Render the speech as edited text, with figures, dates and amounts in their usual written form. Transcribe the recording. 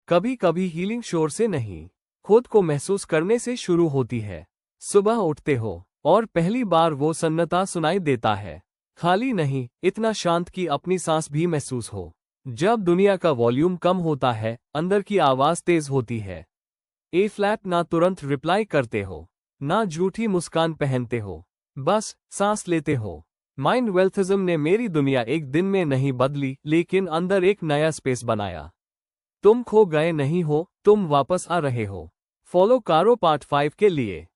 कभी कभी हीलिंग शोर से नहीं, खुद को महसूस करने से शुरू होती है। सुबह उठते हो और पहली बार वो सन्नाटा सुनाई देता है। खाली नहीं, इतना शांत कि अपनी सांस भी महसूस हो। जब दुनिया का वॉल्यूम कम होता है, अंदर की आवाज तेज होती है। ए फ्लैट। ना तुरंत रिप्लाई करते हो, ना झूठी मुस्कान पहनते हो, बस सांस लेते हो। माइंड वेल्थिज्म ने मेरी दुनिया एक दिन में नहीं बदली, लेकिन अंदर एक नया स्पेस बनाया। तुम खो गए नहीं हो, तुम वापस आ रहे हो। फॉलो करो पार्ट 5 के लिए।